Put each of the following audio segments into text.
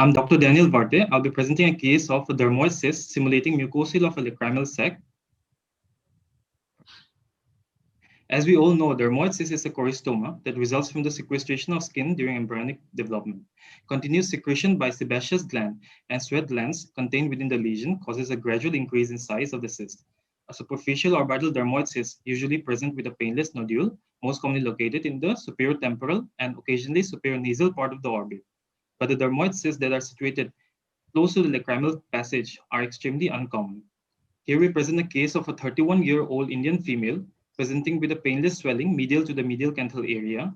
I'm Dr. Daniel Varte. I'll be presenting a case of a dermoid cyst simulating mucosal of a lacrimal sac. As we all know, dermoid cyst is a choristoma that results from the sequestration of skin during embryonic development. Continuous secretion by sebaceous gland and sweat glands contained within the lesion causes a gradual increase in size of the cyst. A superficial orbital dermoid cyst, usually present with a painless nodule, most commonly located in the superior temporal and occasionally superior nasal part of the orbit. But the dermoid cysts that are situated close to the lacrimal passage are extremely uncommon. Here we present a case of a 31-year-old Indian female presenting with a painless swelling medial to the medial canthal area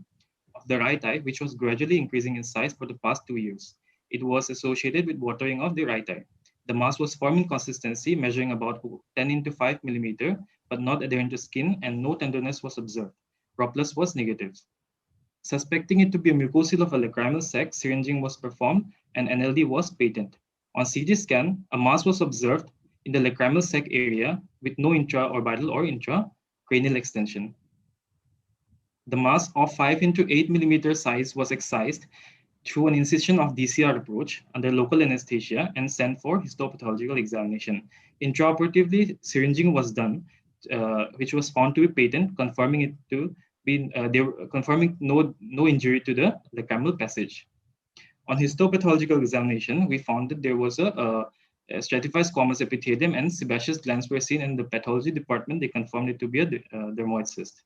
of the right eye, which was gradually increasing in size for the past 2 years. It was associated with watering of the right eye. The mass was firm in consistency, measuring about 10 into 5 millimeter, but not adherent to skin, and no tenderness was observed. Roplus was negative. Suspecting it to be a mucosal of a lacrimal sac, syringing was performed and NLD was patent. On CT scan, a mass was observed in the lacrimal sac area with no intraorbital or intracranial extension. The mass of 5 into 8 millimeter size was excised through an incision of DCR approach under local anesthesia and sent for histopathological examination. Intraoperatively, syringing was done, which was found to be patent, confirming it to be confirming no injury to the lacrimal passage. On histopathological examination, we found that there was a stratified squamous epithelium and sebaceous glands were seen in the pathology department. They confirmed it to be a dermoid cyst.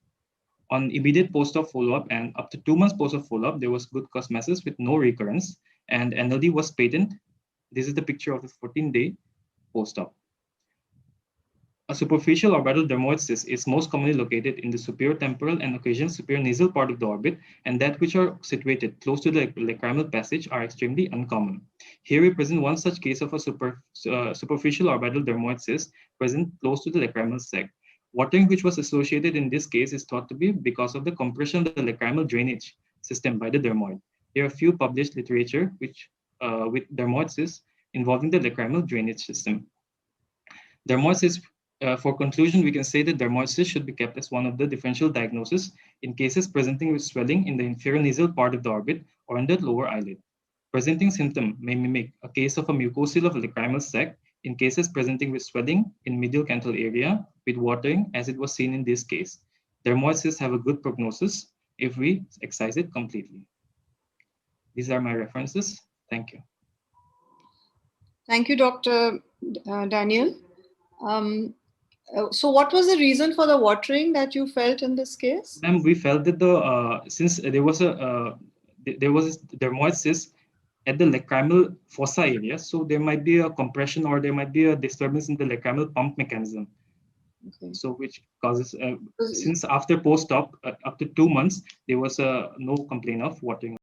On immediate post-op follow-up and up to 2 months post-op follow-up, there was good cosmesis with no recurrence, and NLD was patent. This is the picture of the 14-day post-op. A superficial orbital dermoid cyst is most commonly located in the superior temporal and occasionally superior nasal part of the orbit, and that which are situated close to the lacrimal passage are extremely uncommon. Here we present one such case of a superficial orbital dermoid cyst present close to the lacrimal sac. Watering which was associated in this case is thought to be because of the compression of the lacrimal drainage system by the dermoid. There are few published literature which with dermoid cysts involving the lacrimal drainage system. Dermoid cysts, for conclusion, we can say that dermoid cysts should be kept as one of the differential diagnoses in cases presenting with swelling in the inferior nasal part of the orbit or in the lower eyelid. Presenting symptom may mimic a case of a mucosal of a lacrimal sac in cases presenting with swelling in medial canthal area with watering, as it was seen in this case. Dermoid cysts have a good prognosis if we excise it completely. These are my references. Thank you. Thank you, Dr. Daniel. So what was the reason for the watering that you felt in this case? Ma'am, we felt that since there was a dermoid cyst at the lacrimal fossa area, so there might be a compression or there might be a disturbance in the lacrimal pump mechanism. Okay. So which causes, since after post-op, up to 2 months, there was no complaint of watering.